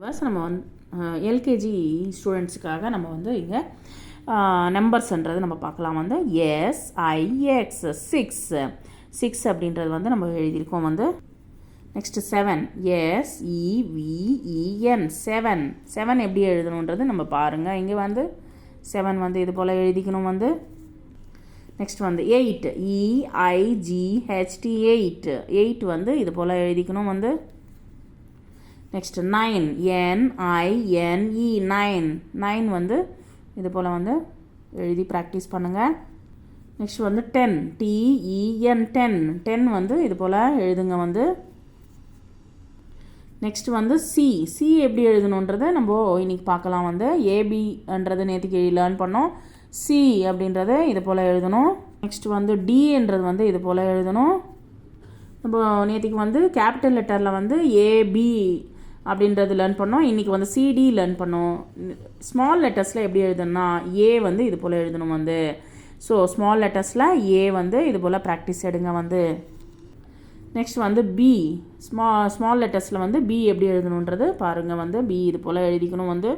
First நம்ம வந்து LKG ஸ்டூடெண்ட்ஸுக்காக நம்ம வந்து இங்கே நம்பர்ஸ்ன்றது நம்ம பார்க்கலாம். வந்து SIX 6 அப்படின்றது வந்து நம்ம எழுதியிருக்கோம். வந்து நெக்ஸ்ட்டு 7 SEVEN 7 எப்படி எழுதணுன்றது நம்ம பாருங்கள். இங்கே வந்து 7 வந்து இது போல் எழுதிக்கணும். வந்து நெக்ஸ்ட் வந்து 8 EIGHT 8 வந்து இது போல் எழுதிக்கணும். வந்து நெக்ஸ்ட் 9 NINE 9 வந்து இது போல் வந்து எழுதி ப்ராக்டிஸ் பண்ணுங்கள். நெக்ஸ்ட் வந்து 10 TEN 10 வந்து இது போல் எழுதுங்க. வந்து நெக்ஸ்ட் வந்து சி எப்படி எழுதணுன்றதை நம்ம இன்றைக்கி பார்க்கலாம். வந்து ஏபின்றது நேற்றுக்கு லேர்ன் பண்ணோம். சி அப்படின்றத இது போல் எழுதணும். நெக்ஸ்ட் வந்து டின்றது வந்து இது போல் எழுதணும். நம்ம நேற்றுக்கு வந்து கேபிட்டல் லெட்டரில் வந்து ஏபி அப்படின்றது லேர்ன் பண்ணோம். இன்றைக்கி வந்து சிடி லேர்ன் பண்ணோம். ஸ்மால் லெட்டர்ஸில் எப்படி எழுதணும்னா ஏ வந்து இது போல் எழுதணும். வந்து ஸோ ஸ்மால் லெட்டர்ஸில் ஏ வந்து இது போல் ப்ராக்டிஸ் எடுங்க. வந்து நெக்ஸ்ட் வந்து பி ஸ்மால் லெட்டர்ஸில் வந்து பி எப்படி எழுதணுன்றது பாருங்கள். வந்து பி இது போல் எழுதிக்கணும். வந்து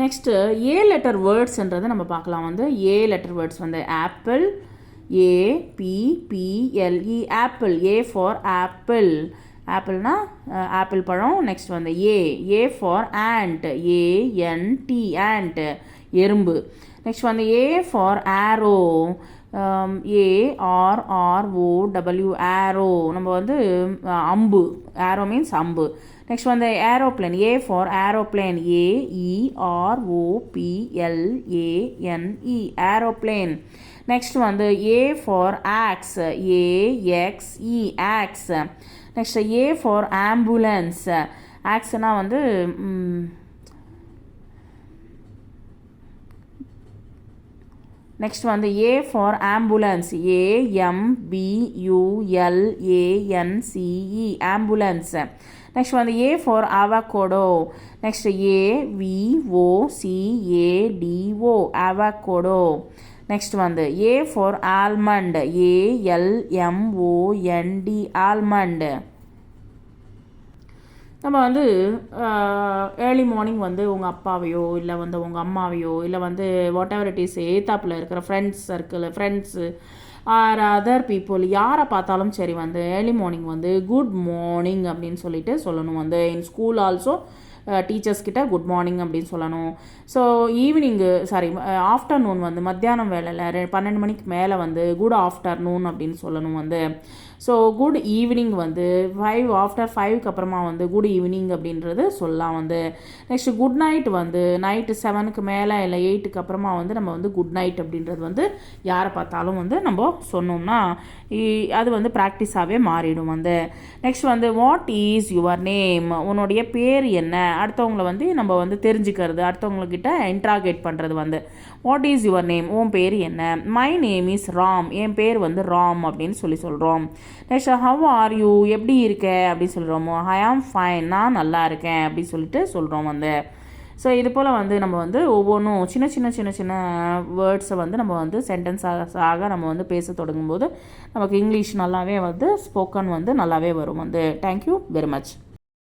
நெக்ஸ்ட்டு ஏ லெட்டர் வேர்ட்ஸ்ன்றதை நம்ம பார்க்கலாம். வந்து ஏ லெட்டர் வேர்ட்ஸ் வந்து apple APPLE apple. A for apple. ஆப்பிள்னா ஆப்பிள் பழம். நெக்ஸ்ட் வந்து A for ant ANT ant எறும்பு. நெக்ஸ்ட் வந்து A for arrow ARROW arrow நம்ம வந்து அம்பு. ஆரோ மீன்ஸ் அம்பு. நெக்ஸ்ட் வந்து aeroplane. A for aeroplane AEROPLANE aeroplane. Next வந்து A for axe AXE axe. Next A for ambulance. ஆக்ஸ்னால் வந்து நெக்ஸ்ட் வந்து A for ambulance AMBULANCE ambulance. Next வந்து A for avocado. Next AVOCADO avocado. Next வந்து A for almond ALMOND almond. நம்ம வந்து early morning வந்து உங்கள் அப்பாவையோ இல்லை வந்து உங்கள் அம்மாவையோ இல்லை வந்து வாட் எவர் இட் இஸ் ஏத்தாப்பில் இருக்கிற friends circle friends or other people யாரை பார்த்தாலும் சரி வந்து ஏர்லி மார்னிங் வந்து குட் மார்னிங் அப்படின்னு சொல்லிட்டு சொல்லணும். வந்து இன் ஸ்கூல் ஆல்சோ டீச்சர்ஸ் கிட்ட குட் மார்னிங் அப்படின்னு சொல்லணும். ஸோ ஈவினிங்கு ஆஃப்டர்நூன் வந்து மத்தியானம் வேலையில் 12 மணிக்கு மேலே வந்து குட் ஆஃப்டர்நூன் அப்படின்னு சொல்லணும். வந்து ஸோ குட் ஈவினிங் வந்து ஆஃப்டர் 5க்கு அப்புறமா வந்து குட் ஈவினிங் அப்படின்றது சொல்லலாம். வந்து நெக்ஸ்ட் குட் நைட் வந்து நைட்டு 7க்கு மேலே இல்லை 8க்கு அப்புறமா வந்து நம்ம வந்து குட் நைட் அப்படின்றது வந்து யாரை பார்த்தாலும் வந்து நம்ம சொன்னோம்னா அது வந்து ப்ராக்டிஸாகவே மாறிடும். வந்து நெக்ஸ்ட் வந்து வாட் இஸ் யுவர் நேம் உன்னுடைய பேர் என்ன அடுத்தவங்களை வந்து நம்ம வந்து தெரிஞ்சுக்கிறது அடுத்தவங்கக்கிட்ட இன்ட்ராகேட் பண்ணுறது. வந்து வாட் இஸ் யுவர் நேம் உன் பேர் என்ன. மை நேம் இஸ் ராம் என் பேர் வந்து ராம் அப்படின்னு சொல்கிறோம். நெக்ஸ்ட் ஹவ் ஆர் யூ எப்படி இருக்க அப்படின்னு சொல்கிறோமோ ஐ ஆம் ஃபைன் நான் நல்லா இருக்கேன் அப்படின்னு சொல்லிட்டு சொல்கிறோம். வந்து ஸோ இது போல் வந்து நம்ம வந்து ஒவ்வொன்றும் சின்ன வேர்ட்ஸை வந்து நம்ம வந்து சென்டென்ஸாக நம்ம வந்து பேச தொடங்கும்போது நமக்கு இங்கிலீஷ் நல்லாவே வந்து ஸ்போக்கன் வந்து நல்லாவே வரும். வந்து தேங்க்யூ வெரி மச்.